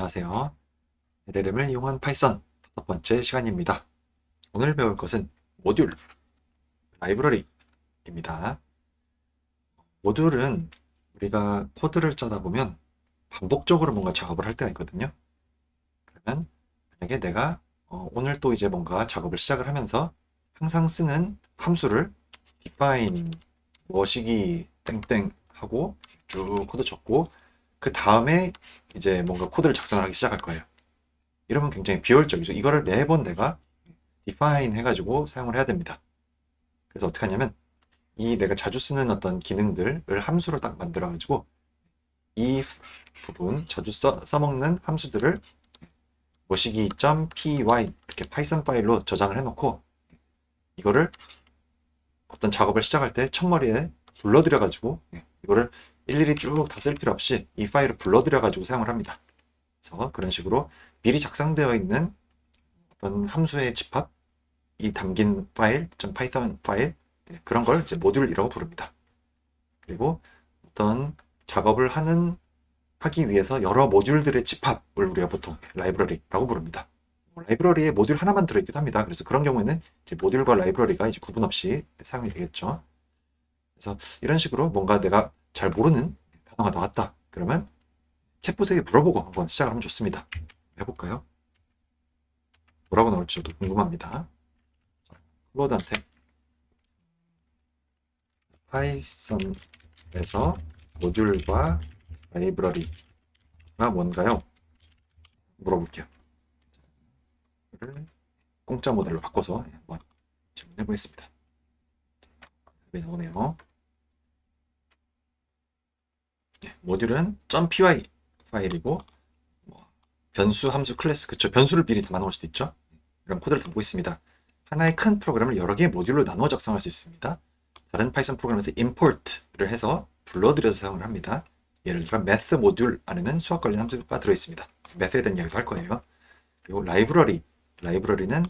안녕하세요. LLM을 이용한 파이썬 다섯 번째 시간입니다. 오늘 배울 것은 모듈, 라이브러리입니다. 모듈은 우리가 코드를 짜다 보면 반복적으로 뭔가 작업을 할 때가 있거든요. 그러면 만약에 내가 오늘 또 이제 뭔가 작업을 시작을 하면서 항상 쓰는 함수를 define 뭐시기 땡땡 하고 쭉 코드 적고 그 다음에 이제 뭔가 코드를 작성을 하기 시작할 거예요. 이러면 굉장히 비효율적이죠. 이거를 매번 내가 define 해가지고 사용을 해야 됩니다. 그래서 어떻게 하냐면 이 내가 자주 쓰는 어떤 기능들을 함수로 딱 만들어가지고 이 부분 자주 써먹는 함수들을 모시기.py 이렇게 파이썬 파일로 저장을 해놓고 이거를 어떤 작업을 시작할 때 첫머리에 불러들여가지고 이거를 일일이 쭉 다 쓸 필요 없이 이 파일을 불러들여가지고 사용을 합니다. 그래서 그런 식으로 미리 작성되어 있는 어떤 함수의 집합이 담긴 파일, .python 파일 그런 걸 이제 모듈이라고 부릅니다. 그리고 어떤 작업을 하기 위해서 여러 모듈들의 집합을 우리가 보통 라이브러리라고 부릅니다. 라이브러리에 모듈 하나만 들어있기도 합니다. 그래서 그런 경우에는 이제 모듈과 라이브러리가 이제 구분 없이 사용이 되겠죠. 그래서 이런 식으로 뭔가 내가 잘 모르는 단어가 나왔다. 그러면 챗봇에게 물어보고 한번 시작을 하면 좋습니다. 해볼까요? 뭐라고 나올지 저도 궁금합니다. 클로드한테 파이썬에서 모듈과 라이브러리가 뭔가요? 물어볼게요. 공짜 모델로 바꿔서 한번 질문해 보겠습니다. 답이 나오네요. 모듈은 .py 파일이고 변수, 함수, 클래스, 그쵸? 변수를 미리 담아놓을 수도 있죠. 이런 코드를 담고 있습니다. 하나의 큰 프로그램을 여러 개의 모듈로 나누어 작성할 수 있습니다. 다른 파이썬 프로그램에서 import를 해서 불러들여서 사용을 합니다. 예를 들어 math 모듈 안에는 수학 관련 함수가 들어있습니다. math에 대한 이야기도 할 거예요. 그리고 라이브러리는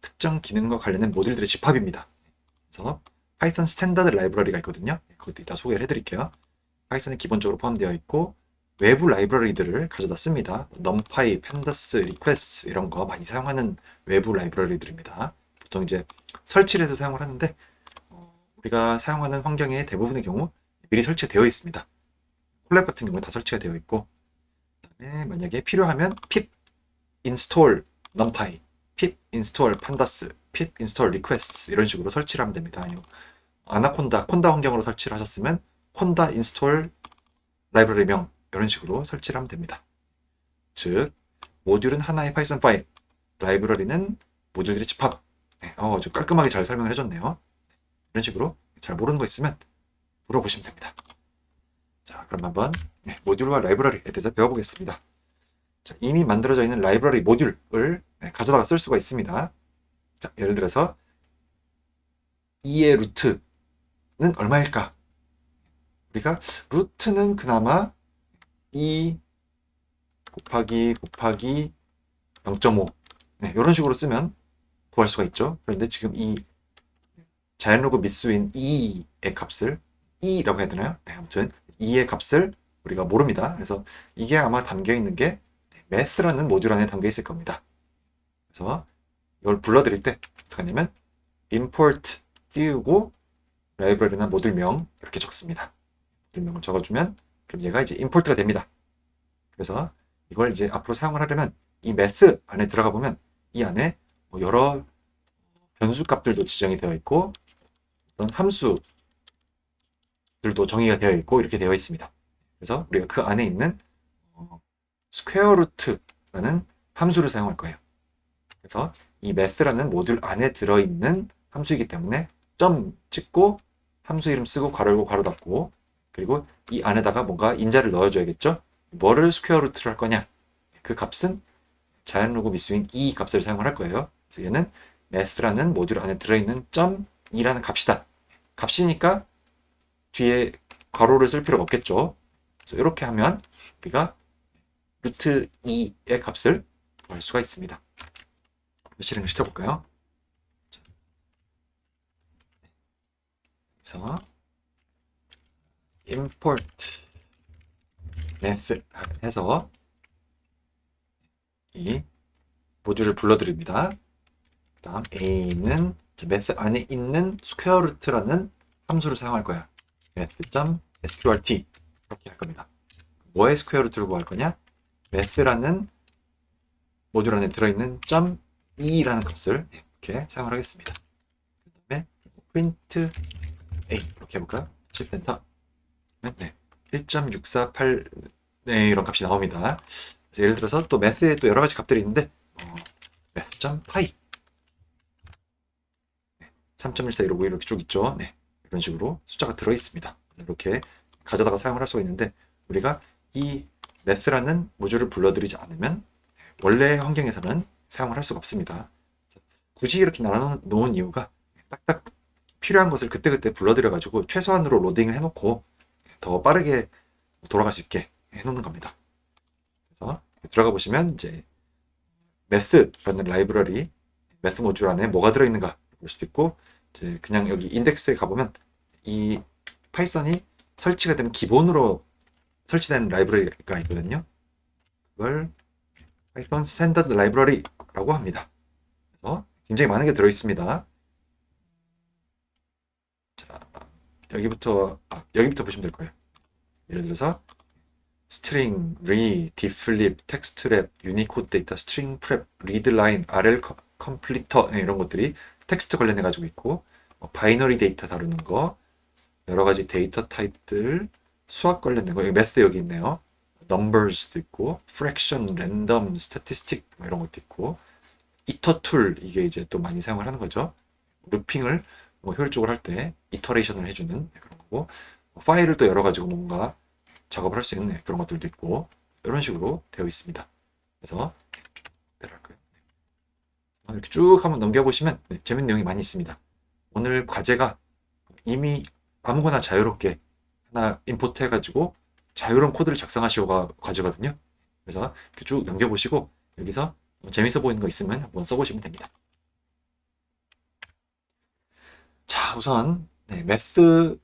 특정 기능과 관련된 모듈들의 집합입니다. 그래서 파이썬 스탠다드 라이브러리가 있거든요. 그것도 이따 소개를 해드릴게요. 파이썬에 기본적으로 포함되어 있고 외부 라이브러리들을 가져다 씁니다. numpy, pandas, request 이런 거 많이 사용하는 외부 라이브러리들입니다. 보통 이제 설치를 해서 사용을 하는데 우리가 사용하는 환경의 대부분의 경우 미리 설치되어 있습니다. 콜랩 같은 경우에 다 설치가 되어 있고 그다음에 만약에 필요하면 pip install numpy, pip install pandas, pip install requests 이런 식으로 설치를 하면 됩니다. 아니면 콘다 환경으로 설치를 하셨으면 콘다 인스톨 라이브러리명 이런 식으로 설치를 하면 됩니다. 즉 모듈은 하나의 파이썬 파일, 라이브러리는 모듈들의 집합. 좀 깔끔하게 잘 설명을 해줬네요. 이런 식으로 잘 모르는 거 있으면 물어보시면 됩니다. 자, 그럼 한번 모듈과 라이브러리에 대해서 배워보겠습니다. 자, 이미 만들어져 있는 라이브러리 모듈을 가져다가 쓸 수가 있습니다. 자, 예를 들어서 2의 루트는 얼마일까? 우리가 루트는 그나마 2 곱하기 0.5 이런 식으로 쓰면 구할 수가 있죠. 그런데 지금 이 자연로그 미수인 2의 값을 2라고 해야 되나요? 아무튼 2의 값을 우리가 모릅니다. 그래서 이게 아마 담겨 있는 게 math라는 모듈 안에 담겨 있을 겁니다. 그래서 이걸 불러드릴 때 어떻게 하냐면 import 띄우고 라이브러리나 모듈명 이렇게 적습니다. 모듈명을 적어주면 그럼 얘가 이제 import가 됩니다. 그래서 이걸 이제 앞으로 사용을 하려면 이 math 안에 들어가 보면 이 안에 여러 변수 값들도 지정이 되어 있고 어떤 함수들도 정의가 되어 있고 이렇게 되어 있습니다. 그래서 우리가 그 안에 있는 스퀘어 루트라는 함수를 사용할 거예요. 그래서 이 math라는 모듈 안에 들어있는 함수이기 때문에 점 찍고 함수 이름 쓰고 괄호 열고 괄호 닫고 그리고 이 안에다가 뭔가 인자를 넣어줘야겠죠. 뭐를 스퀘어 루트를 할 거냐? 그 값은 자연로그 미수인 2 값을 사용을 할 거예요. 그래서 얘는 math라는 모듈 안에 들어있는 .2라는 값이다. 값이니까 뒤에 괄호를 쓸 필요가 없겠죠. 그래서 이렇게 하면 우리가 루트 2의 값을 구할 수가 있습니다. 실행을 시켜볼까요? 그래서 import math 해서 이 모듈을 불러드립니다. 다음 a는 메스 안에 있는 스퀘어 루트라는 함수를 사용할 거야. math.sqrt 이렇게 할 겁니다. 뭐의 스퀘어 루트를 구할 거냐? math라는 모듈 안에 들어있는 .e라는 값을 이렇게 사용을 하겠습니다. 그 다음에 print a 이렇게 해볼까요? shift 엔터. 네, 1.648 네, 이런 값이 나옵니다. 그래서 예를 들어서 또 math에 또 여러 가지 값들이 있는데 math.py 3.14 이러고 이렇게 쭉 있죠. 네, 이런 식으로 숫자가 들어 있습니다. 이렇게 가져다가 사용을 할 수가 있는데 우리가 이 math라는 모듈을 불러들이지 않으면 원래 환경에서는 사용을 할 수가 없습니다. 굳이 이렇게 나눠놓은 이유가 딱딱 필요한 것을 그때그때 불러들여 가지고 최소한으로 로딩을 해놓고 더 빠르게 돌아갈 수 있게 해놓는 겁니다. 그래서 들어가 보시면 이제 math라는 라이브러리 math 모듈 안에 뭐가 들어있는가 볼 수도 있고 이제 그냥 여기 인덱스에 가보면 이 파이썬이 설치가 되면 기본으로 설치된 라이브러리가 있거든요. 그걸 파이썬 스탠더드 라이브러리라고 합니다. 그래서 굉장히 많은 게 들어있습니다. 자, 여기부터 보시면 될 거예요. 예를 들어서 string, re, difflip, text wrap, unicode data, string prep, read line, rl completer 이런 것들이 텍스트 관련해 가지고 있고 바이너리 데이터 다루는 거 여러 가지 데이터 타입들 수학 관련된 거 여기 매스 여기 있네요. numbers도 있고 fraction, random, statistic 이런 것도 있고 iter 툴 이게 이제 또 많이 사용을 하는 거죠. 루핑을 효율적으로 할 때 이터레이션을 해주는 그런 거고 파일을 또 열어 가지고 뭔가 작업을 할 수 있는 그런 것들도 있고 이런 식으로 되어 있습니다. 그래서 이렇게 쭉 한번 넘겨보시면 재밌는 내용이 많이 있습니다. 오늘 과제가 이미 아무거나 자유롭게 하나 임포트 해가지고 자유로운 코드를 작성하시오가 과제거든요. 그래서 이렇게 쭉 넘겨보시고 여기서 재밌어 보이는 거 있으면 한번 써보시면 됩니다. 자, 우선 매스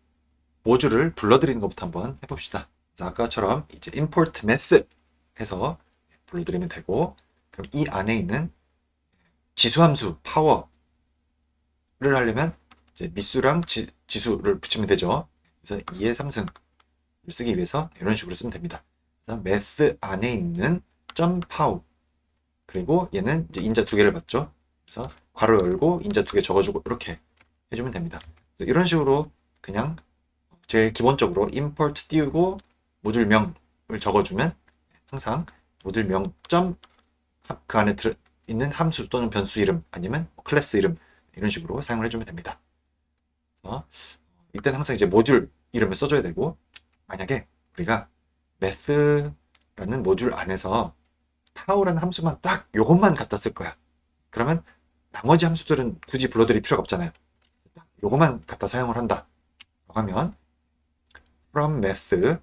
모듈을 불러드리는 것부터 한번 해봅시다. 그래서 아까처럼 이제 import math 해서 불러드리면 되고 그럼 이 안에 있는 지수함수 파워를 하려면 이제 미수랑 지수를 붙이면 되죠. 그래서 2의 3승을 쓰기 위해서 이런 식으로 쓰면 됩니다. 그래서 math 안에 있는 .pow 그리고 얘는 이제 인자 2개를 받죠. 그래서 괄호 열고 인자 2개 적어주고 이렇게 해주면 됩니다. 이런 식으로 그냥 제일 기본적으로 import 띄우고 모듈 명을 적어주면 항상 모듈 명 그 안에 있는 함수 또는 변수 이름 아니면 클래스 이름 이런 식으로 사용을 해주면 됩니다. 그래서 이때는 항상 이제 모듈 이름을 써줘야 되고 만약에 우리가 math라는 모듈 안에서 pow라는 함수만 딱 요것만 갖다 쓸 거야. 그러면 나머지 함수들은 굳이 불러드릴 필요가 없잖아요. 요것만 갖다 사용을 한다. 하면 from math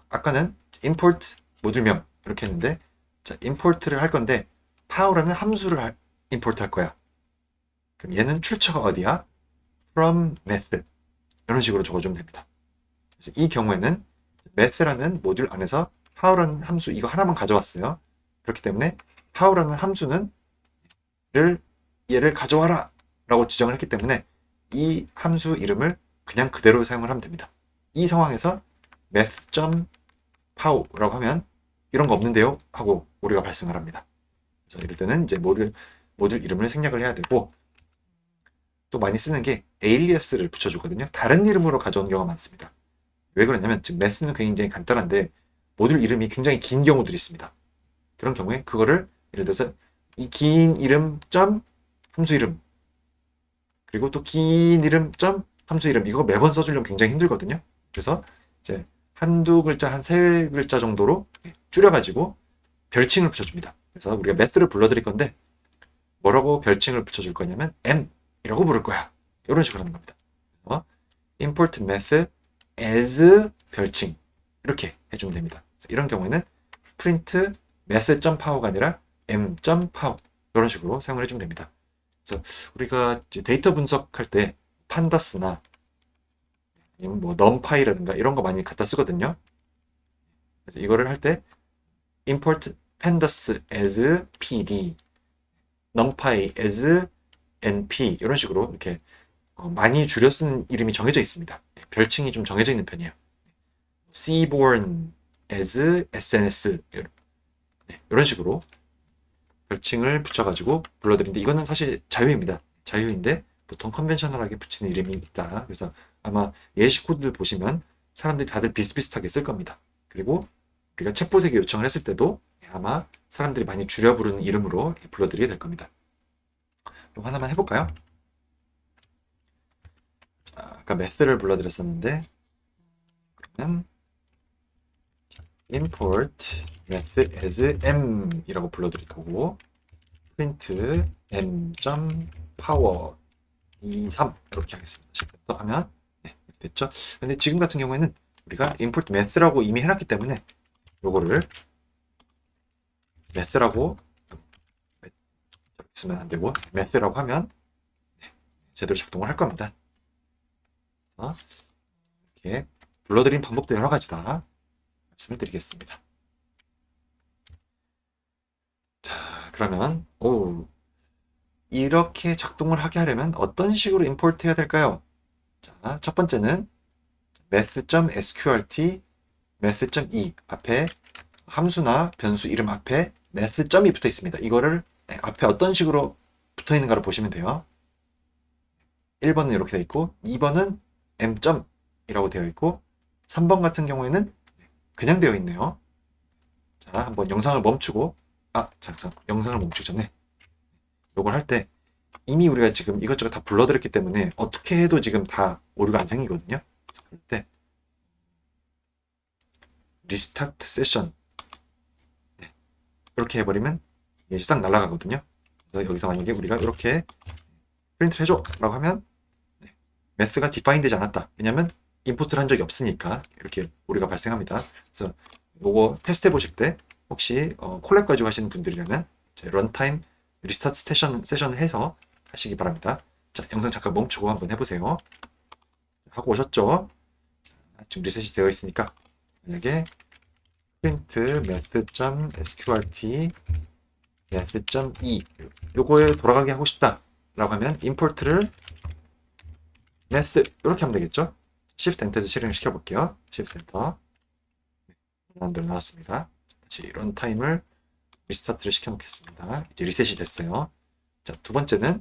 아까는 import 모듈명 이렇게 했는데 자, import를 할 건데 pow라는 함수를 import 할 거야. 그럼 얘는 출처가 어디야? from math 이런 식으로 적어주면 됩니다. 그래서 이 경우에는 math라는 모듈 안에서 pow라는 함수 이거 하나만 가져왔어요. 그렇기 때문에 pow라는 함수는 얘를 가져와라 라고 지정을 했기 때문에 이 함수 이름을 그냥 그대로 사용을 하면 됩니다. 이 상황에서 math.pow라고 하면 이런 거 없는데요 하고 오류가 발생을 합니다. 그래서 이럴 때는 이제 모듈 이름을 생략을 해야 되고 또 많이 쓰는 게 alias를 붙여주거든요. 다른 이름으로 가져온 경우가 많습니다. 왜 그러냐면 지금 math는 굉장히 간단한데 모듈 이름이 굉장히 긴 경우들이 있습니다. 그런 경우에 그거를 예를 들어서 이 긴 이름 점 함수 이름 그리고 또 긴 이름 점 함수 이름 이거 매번 써주려면 굉장히 힘들거든요. 그래서 이제 한두 글자 한 세 글자 정도로 줄여가지고 별칭을 붙여줍니다. 그래서 우리가 math를 불러드릴 건데 뭐라고 별칭을 붙여줄 거냐면 m이라고 부를 거야. 이런 식으로 하는 겁니다. import math as 별칭 이렇게 해주면 됩니다. 이런 경우에는 print math.pow가 아니라 m.pow 이런 식으로 사용을 해주면 됩니다. 그래서 우리가 이제 데이터 분석할 때 판다스나 아니면 뭐 numpy라든가 이런 거 많이 갖다 쓰거든요. 그래서 이거를 할 때 import pandas as pd, numpy as np 이런 식으로 이렇게 많이 줄여 쓰는 이름이 정해져 있습니다. 별칭이 좀 정해져 있는 편이에요. seaborn as sns 이런 식으로 별칭을 붙여가지고 불러드리는데 이거는 사실 자유입니다. 자유인데 보통 컨벤셔널하게 붙이는 이름이 있다. 그래서 아마 예시 코드를 보시면 사람들이 다들 비슷비슷하게 쓸 겁니다. 그리고 우리가 챗봇에게 요청을 했을 때도 아마 사람들이 많이 줄여 부르는 이름으로 불러드리게 될 겁니다. 이거 하나만 해볼까요? 자, 아까 method를 불러드렸었는데 그러면 import method as m 이라고 불러드릴 거고 print m.power 23 이렇게 하겠습니다. 또 하면 네, 됐죠? 근데 지금 같은 경우에는 우리가 import method라고 이미 해놨기 때문에 요거를 method라고 쓰면 안 되고 method라고 하면 네, 제대로 작동을 할 겁니다. 그래서 이렇게 불러드린 방법도 여러 가지다 말씀을 드리겠습니다. 자, 그러면 이렇게 작동을 하게 하려면 어떤 식으로 임포트 해야 될까요? 자, 첫 번째는 math.sqrt math.e 앞에 함수나 변수 이름 앞에 math.이 붙어 있습니다. 이거를 앞에 어떤 식으로 붙어 있는가를 보시면 돼요. 1번은 이렇게 되어 있고 2번은 m.이라고 되어 있고 3번 같은 경우에는 그냥 되어 있네요. 자, 한번 영상을 멈추고 잠깐 영상을 멈추기 전에 이걸 할 때 이미 우리가 지금 이것저것 다 불러드렸기 때문에 어떻게 해도 지금 다 오류가 안 생기거든요. 그래서 그럴 때 리스타트 세션 이렇게 해버리면 이게 싹 날아가거든요. 그래서 여기서 만약에 우리가 이렇게 프린트를 해줘 라고 하면 매스가 디파인 되지 않았다. 왜냐면 임포트를 한 적이 없으니까 이렇게 오류가 발생합니다. 그래서 요거 테스트 해보실 때 혹시 콜랩 가지고 하시는 분들이라면 런타임 리스타트 세션을 해서 하시기 바랍니다. 자, 영상 잠깐 멈추고 한번 해보세요. 하고 오셨죠? 지금 리셋이 되어 있으니까 만약에 print math.sqrt math.e 요거에 돌아가게 하고 싶다 라고 하면 import를 math 이렇게 하면 되겠죠? shift 엔터에서 실행을 시켜볼게요. shift 엔터 만들어 나왔습니다. 다시 런타임을 리스타트를 시켜놓겠습니다. 이제 리셋이 됐어요. 자, 두 번째는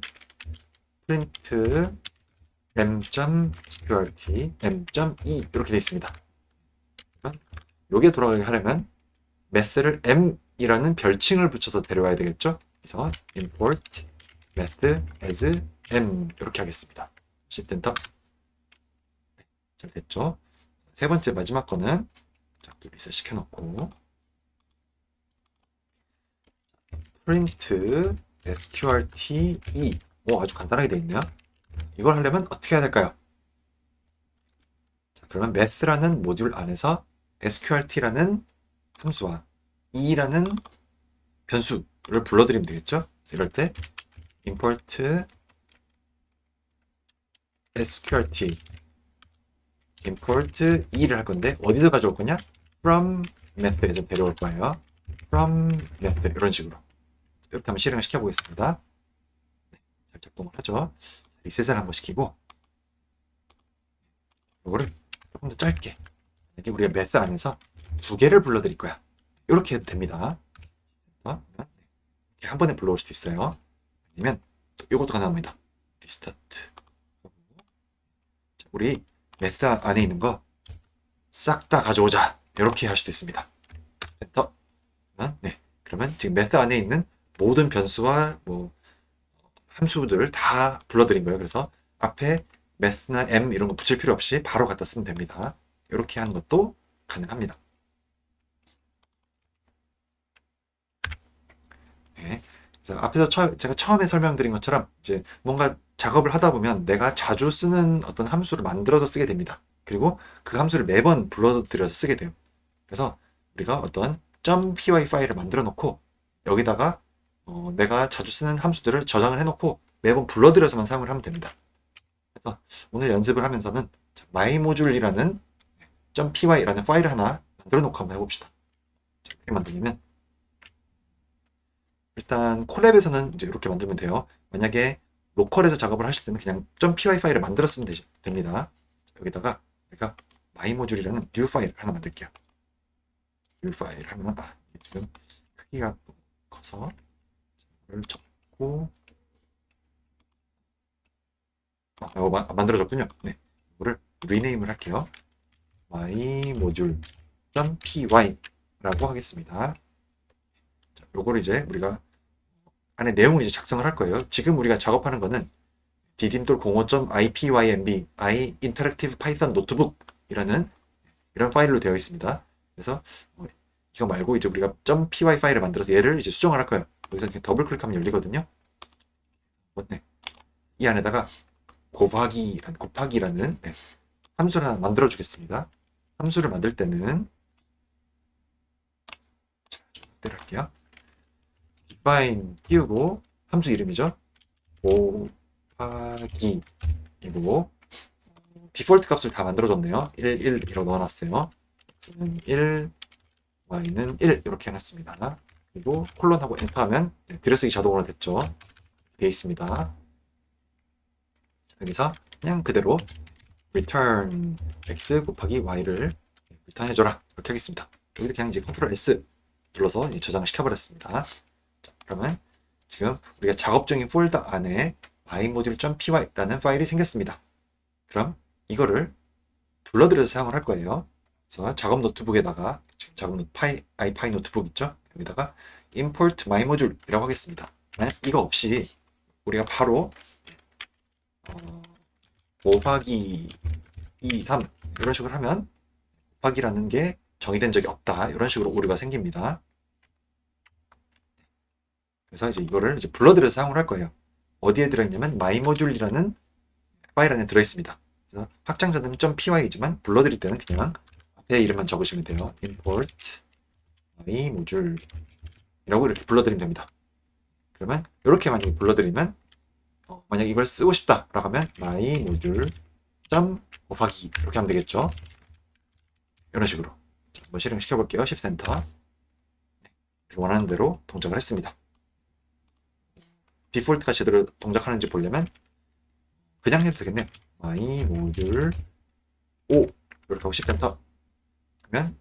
print m.sqrt m.e 이렇게 되어 있습니다. 요게 돌아가게 하려면 math를 m이라는 별칭을 붙여서 데려와야 되겠죠? 그래서 import math as m 이렇게 하겠습니다. shift 엔터. 네, 잘 됐죠? 세 번째 마지막 거는 자, 또 리셋 시켜놓고 print sqrt e 아주 간단하게 되어 있네요. 이걸 하려면 어떻게 해야 될까요? 자, 그러면 math라는 모듈 안에서 sqrt라는 함수와 e라는 변수를 불러드리면 되겠죠? 그래서 이럴 때 import sqrt import e를 할 건데 어디다 가져올 거냐? from method에서 데려올 거예요. from method 이런 식으로 이렇게 한번 실행을 시켜보겠습니다. 네, 잘 작동을 하죠. 리셋을 한번 시키고 이거를 조금 더 짧게 만약에 우리가 method 안에서 두 개를 불러드릴 거야. 이렇게 해도 됩니다. 이렇게 한 번에 불러올 수도 있어요. 아니면 이것도 가능합니다. 리스타트. 우리 메스 안에 있는 거 싹 다 가져오자. 이렇게 할 수도 있습니다. 엔터. 네. 그러면 지금 메스 안에 있는 모든 변수와 뭐 함수들을 다 불러드린 거예요. 그래서 앞에 메스나 m 이런 거 붙일 필요 없이 바로 갖다 쓰면 됩니다. 이렇게 하는 것도 가능합니다. 네. 그래서 앞에서 제가 처음에 설명드린 것처럼 이제 뭔가 작업을 하다 보면 내가 자주 쓰는 어떤 함수를 만들어서 쓰게 됩니다. 그리고 그 함수를 매번 불러들여서 쓰게 돼요. 그래서 우리가 어떤 .py 파일을 만들어 놓고 여기다가 내가 자주 쓰는 함수들을 저장을 해놓고 매번 불러들여서만 사용을 하면 됩니다. 그래서 오늘 연습을 하면서는 mymodule이라는 .py라는 파일을 하나 만들어 놓고 한번 해봅시다. 어떻게 만들냐면 일단 콜랩에서는 이제 이렇게 만들면 돼요. 만약에 로컬에서 작업을 하실 때는 그냥 .py 파일을 만들었으면 됩니다. 여기다가 제가 mymodule이라는 new 파일 하나 만들게요. new 파일 하면 지금 크기가 커서 이걸 접고 만들어졌군요. 네, 이거를 리네임을 할게요. mymodule.py 라고 하겠습니다. 자, 요걸 이제 우리가 안에 내용을 이제 작성을 할 거예요. 지금 우리가 작업하는 거는 didim05.ipymb i interactive python notebook이라는 이런 파일로 되어 있습니다. 그래서 이거 말고 이제 우리가 .py 파일을 만들어서 얘를 이제 수정을 할 거예요. 여기서 이렇게 더블 클릭하면 열리거든요. 네. 이 안에다가 곱하기라는 함수를 하나 만들어 주겠습니다. 함수를 만들 때는 좀 할게요. define 띄우고 함수 이름이죠. 곱하기이고 디폴트 값을 다 만들어줬네요. 1, 1 이라고 넣어놨어요. x는 1, y는 1 이렇게 해놨습니다. 그리고 콜론하고 엔터하면 들여쓰기 자동으로 됐죠. 되어 있습니다. 여기서 그냥 그대로 return x 곱하기 y를 return 해줘라 이렇게 하겠습니다. 여기서 그냥 이제 컨트롤 S 눌러서 저장을 시켜버렸습니다. 자, 그러면 지금 우리가 작업 중인 폴더 안에 mymodule.py라는 파일이 생겼습니다. 그럼 이거를 불러들여서 사용을 할 거예요. 그래서 작업 노트북에다가 지금 작업 ipy 노트북 있죠? 여기다가 import mymodule이라고 하겠습니다. 만약 이거 없이 우리가 바로 곱하기 2, 3 이런 식으로 하면 곱하기라는 게 정의된 적이 없다. 이런 식으로 오류가 생깁니다. 그래서 이제 이거를 이제 불러들여서 사용을 할 거예요. 어디에 들어있냐면 mymodule이라는 파일 안에 들어있습니다. 그래서 확장자는 .py이지만 불러드릴 때는 그냥 앞에 이름만 적으시면 돼요. import mymodule 이라고 이렇게 불러드리면 됩니다. 그러면 이렇게 만약에 불러드리면 만약 이걸 쓰고 싶다 라고 하면 mymodule 곱하기 이렇게 하면 되겠죠. 이런 식으로 한번 실행을 시켜볼게요. Shift Enter. 원하는 대로 동작을 했습니다. 디폴트가 제대로 동작하는지 보려면 그냥 해도 되겠네요. mymodule 5 이렇게 하고 Shift Enter 그러면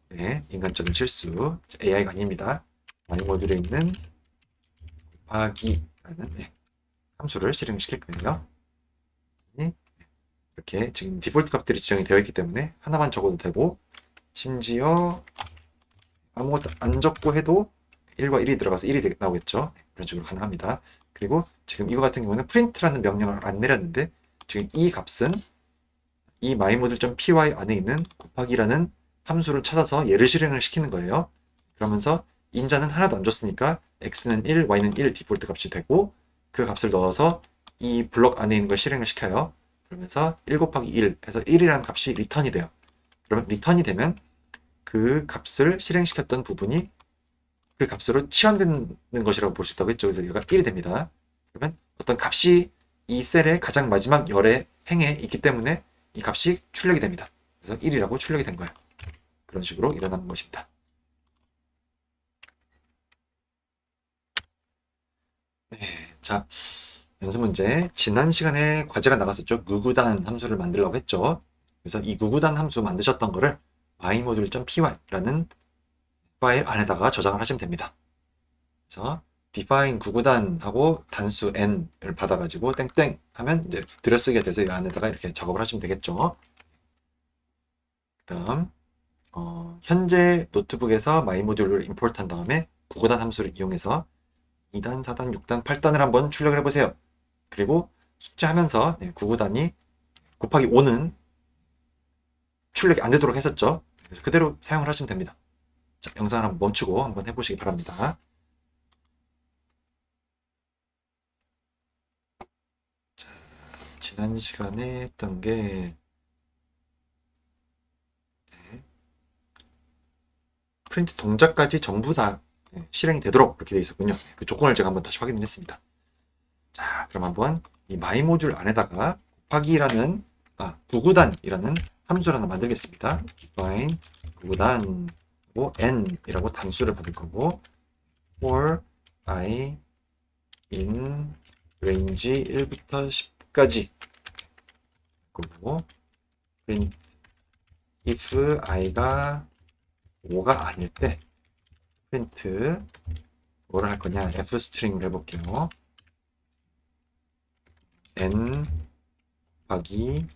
네, 인간적인 실수 AI가 아닙니다. mymodule에 있는 곱하기라는 함수를 실행시킬 거예요. 이렇게 지금 디폴트 값들이 지정이 되어 있기 때문에 하나만 적어도 되고 심지어 아무것도 안 적고 해도 1과 1이 들어가서 1이 나오겠죠. 이런 식으로 가능합니다. 그리고 지금 이거 같은 경우는 print라는 명령을 안 내렸는데 지금 이 값은 이 mymodule.py 안에 있는 곱하기라는 함수를 찾아서 얘를 실행을 시키는 거예요. 그러면서 인자는 하나도 안 줬으니까 x는 1, y는 1 디폴트 값이 되고 그 값을 넣어서 이 블록 안에 있는 걸 실행을 시켜요. 그러면서 1 곱하기 1 해서 1이라는 값이 리턴이 돼요. 그러면 리턴이 되면 그 값을 실행시켰던 부분이 그 값으로 치환되는 것이라고 볼 수 있다고 했죠. 그래서 얘가 1이 됩니다. 그러면 어떤 값이 이 셀의 가장 마지막 열의 행에 있기 때문에 이 값이 출력이 됩니다. 그래서 1이라고 출력이 된 거예요. 그런 식으로 일어나는 것입니다. 네, 자, 연습 문제. 지난 시간에 과제가 나갔었죠. 구구단 함수를 만들려고 했죠. 그래서 이 구구단 함수 만드셨던 거를 mymodule.py라는 파일 안에다가 저장을 하시면 됩니다. 그래서 define 구구단하고 단수 n을 받아가지고 땡땡 하면 이제 들여쓰기가 돼서 이 안에다가 이렇게 작업을 하시면 되겠죠. 그다음 현재 노트북에서 mymodule를 임포트한 다음에 구구단 함수를 이용해서 2단, 4단, 6단, 8단을 한번 출력을 해보세요. 그리고 숙제하면서 구구단이 곱하기 5는 출력이 안 되도록 했었죠. 그래서 그대로 사용을 하시면 됩니다. 자, 영상을 한번 멈추고 한번 해보시기 바랍니다. 자, 지난 시간에 했던 게 프린트 동작까지 전부 다 실행이 되도록 그렇게 되어 있었군요. 그 조건을 제가 한번 다시 확인을 했습니다. 자, 그럼 한번 이 myModule 안에다가 곱하기라는 구구단이라는 함수를 하나 만들겠습니다. define 구구단 n이라고 단수를 받을 거고 for I in range 1부터 10까지 그리고 print if i가 5가 아닐 때 print 뭐를 할 거냐 f 스트링을 해볼게요. n 곱하기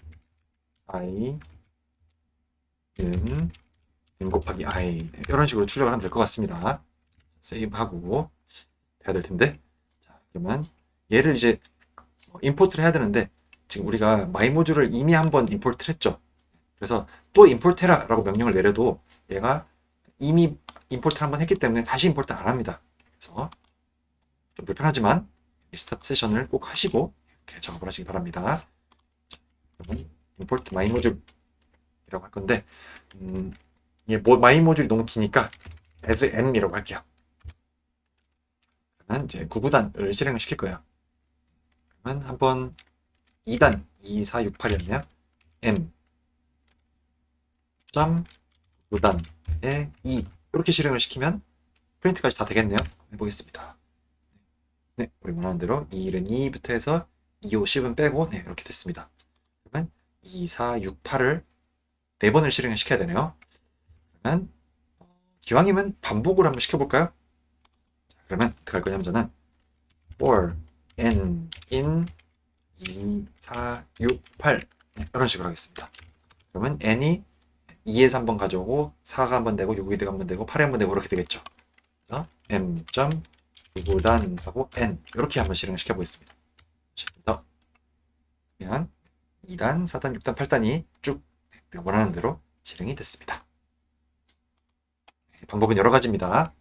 i는 n 곱하기 i 이런 식으로 출력을 하면 될 것 같습니다. 세이브하고 돼야 될 텐데 자 그러면 얘를 이제 임포트를 해야 되는데 지금 우리가 마이 모듈을 이미 한번 임포트를 했죠. 그래서 또 임포트 해라 라고 명령을 내려도 얘가 이미 임포트를 한번 했기 때문에 다시 임포트 안 합니다. 그래서 좀 불편하지만 리스타트 세션을 꼭 하시고 이렇게 작업을 하시기 바랍니다. 그러면 임포트 마이 모듈이라고 할 건데 마이 모듈이 너무 기니까 as m이라고 할게요. 그러면 이제 구구단을 실행을 시킬 거예요. 그러면 한번 2단 2, 4, 6, 8이었네요. m 점 9단에 2 이렇게 실행을 시키면 프린트까지 다 되겠네요. 해보겠습니다. 네, 우리 원하는 대로 2일은 2부터 해서 2, 5, 10은 빼고 네, 이렇게 됐습니다. 그러면 2, 4, 6, 8을 4번을 실행을 시켜야 되네요. 그러면 기왕이면 반복을 한번 시켜볼까요? 그러면 어떻게 할 거냐면 저는 for n in 2, 4, 6, 8 네, 이런 식으로 하겠습니다. 그러면 n이 2에서 한번 가져오고 4가 한번 되고 6이 한번 되고 8에 한번 되고 이렇게 되겠죠. 그래서 m.구구단하고 n 이렇게 한번 실행을 시켜보겠습니다. 더 그냥 2단, 4단, 6단, 8단이 쭉 원하는 대로 실행이 됐습니다. 방법은 여러 가지입니다.